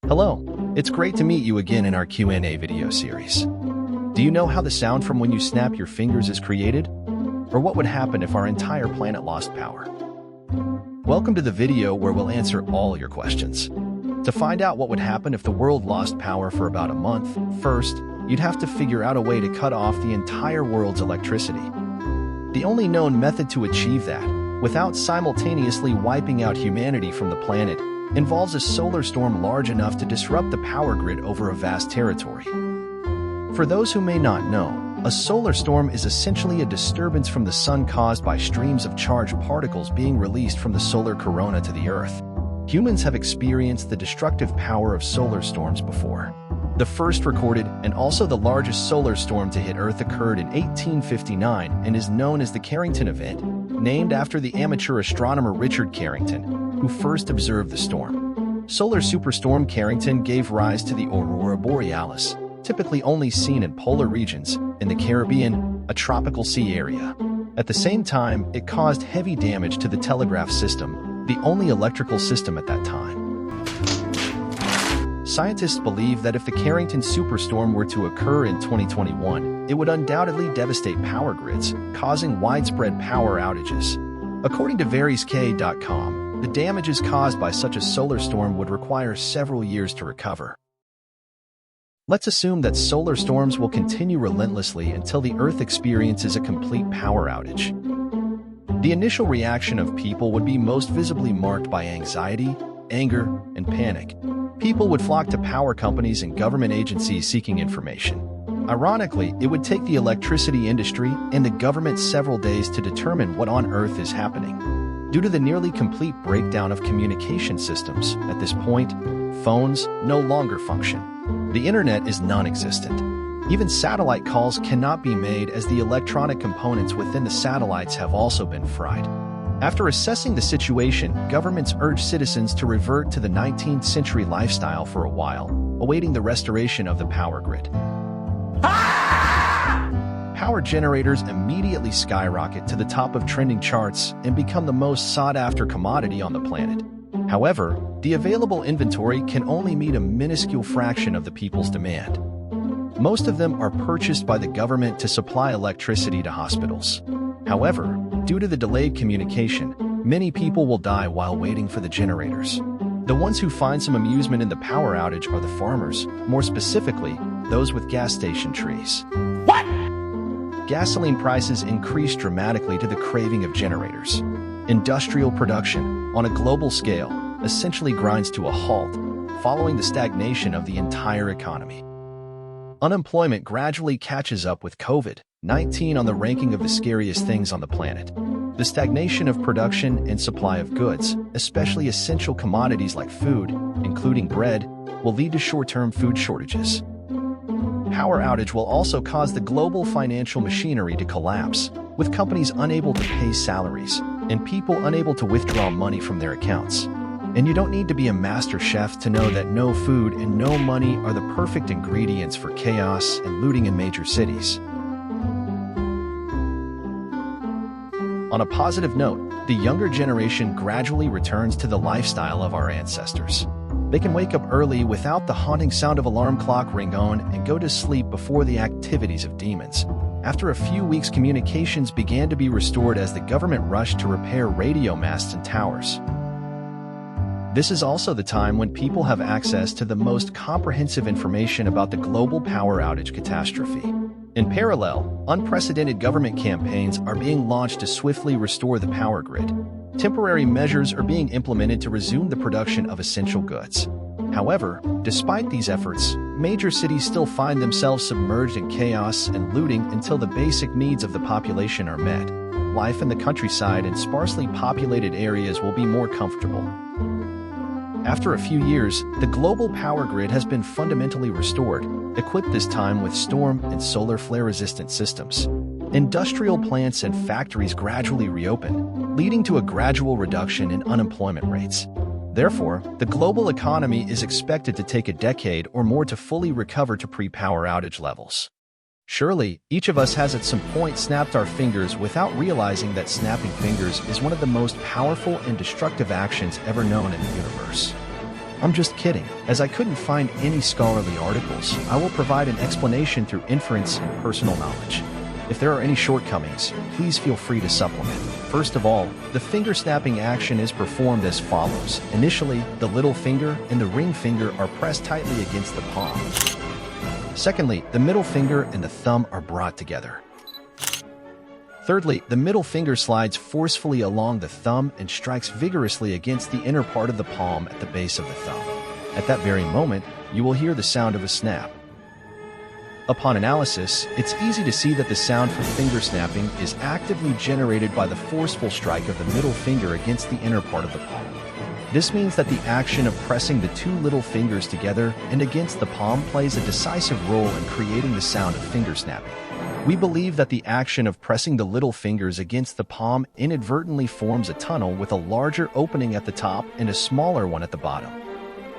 Hello, it's great to meet you again in our Q&A video series. Do you know how the sound from when you snap your fingers is created? Or what would happen if our entire planet lost power? Welcome to the video where we'll answer all your questions. To find out what would happen if the world lost power for about a month, first, you'd have to figure out a way to cut off the entire world's electricity. The only known method to achieve that, without simultaneously wiping out humanity from the planet, involves a solar storm large enough to disrupt the power grid over a vast territory. For those who may not know, a solar storm is essentially a disturbance from the sun caused by streams of charged particles being released from the solar corona to the Earth. Humans have experienced the destructive power of solar storms before. The first recorded and also the largest solar storm to hit Earth occurred in 1859 and is known as the Carrington event, named after the amateur astronomer Richard Carrington, who first observed the storm. Solar superstorm Carrington gave rise to the aurora borealis, typically only seen in polar regions, in the Caribbean, a tropical sea area. At the same time, it caused heavy damage to the telegraph system, the only electrical system at that time. Scientists believe that if the Carrington superstorm were to occur in 2021, it would undoubtedly devastate power grids, causing widespread power outages. According to variesK.com, the damages caused by such a solar storm would require several years to recover. Let's assume that solar storms will continue relentlessly until the Earth experiences a complete power outage. The initial reaction of people would be most visibly marked by anxiety, anger, and panic. People would flock to power companies and government agencies seeking information. Ironically, it would take the electricity industry and the government several days to determine what on earth is happening. Due to the nearly complete breakdown of communication systems, at this point, phones no longer function. The internet is non-existent. Even satellite calls cannot be made as the electronic components within the satellites have also been fried. After assessing the situation, governments urged citizens to revert to the 19th century lifestyle for a while, awaiting the restoration of the power grid. Power generators immediately skyrocket to the top of trending charts and become the most sought-after commodity on the planet. However, the available inventory can only meet a minuscule fraction of the people's demand. Most of them are purchased by the government to supply electricity to hospitals. However, due to the delayed communication, many people will die while waiting for the generators. The ones who find some amusement in the power outage are the farmers, more specifically, those with gas station trees. What? Gasoline prices increase dramatically to the craving of generators. Industrial production, on a global scale, essentially grinds to a halt, following the stagnation of the entire economy. Unemployment gradually catches up with COVID-19 on the ranking of the scariest things on the planet. The stagnation of production and supply of goods, especially essential commodities like food, including bread, will lead to short-term food shortages. Power outage will also cause the global financial machinery to collapse, with companies unable to pay salaries and people unable to withdraw money from their accounts. And you don't need to be a master chef to know that no food and no money are the perfect ingredients for chaos and looting in major cities. On a positive note, the younger generation gradually returns to the lifestyle of our ancestors. They can wake up early without the haunting sound of alarm clock ring on and go to sleep before the activities of demons. After a few weeks, communications began to be restored as the government rushed to repair radio masts and towers. This is also the time when people have access to the most comprehensive information about the global power outage catastrophe. In parallel, unprecedented government campaigns are being launched to swiftly restore the power grid. Temporary measures are being implemented to resume the production of essential goods. However, despite these efforts, major cities still find themselves submerged in chaos and looting until the basic needs of the population are met. Life in the countryside and sparsely populated areas will be more comfortable. After a few years, the global power grid has been fundamentally restored, equipped this time with storm and solar flare-resistant systems. Industrial plants and factories gradually reopen, leading to a gradual reduction in unemployment rates. Therefore, the global economy is expected to take a decade or more to fully recover to pre-power outage levels. Surely, each of us has at some point snapped our fingers without realizing that snapping fingers is one of the most powerful and destructive actions ever known in the universe. I'm just kidding. As I couldn't find any scholarly articles, I will provide an explanation through inference and personal knowledge. If there are any shortcomings, please feel free to supplement. First of all, the finger snapping action is performed as follows. Initially, the little finger and the ring finger are pressed tightly against the palm. Secondly, the middle finger and the thumb are brought together. Thirdly, the middle finger slides forcefully along the thumb and strikes vigorously against the inner part of the palm at the base of the thumb. At that very moment, you will hear the sound of a snap. Upon analysis, it's easy to see that the sound for finger snapping is actively generated by the forceful strike of the middle finger against the inner part of the palm. This means that the action of pressing the two little fingers together and against the palm plays a decisive role in creating the sound of finger snapping. We believe that the action of pressing the little fingers against the palm inadvertently forms a tunnel with a larger opening at the top and a smaller one at the bottom.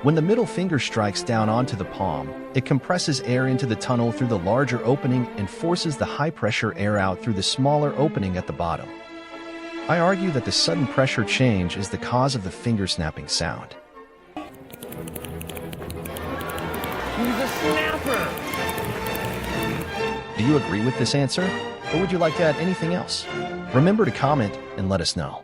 When the middle finger strikes down onto the palm, it compresses air into the tunnel through the larger opening and forces the high-pressure air out through the smaller opening at the bottom. I argue that the sudden pressure change is the cause of the finger snapping sound. He's a snapper! Do you agree with this answer, or would you like to add anything else? Remember to comment and let us know.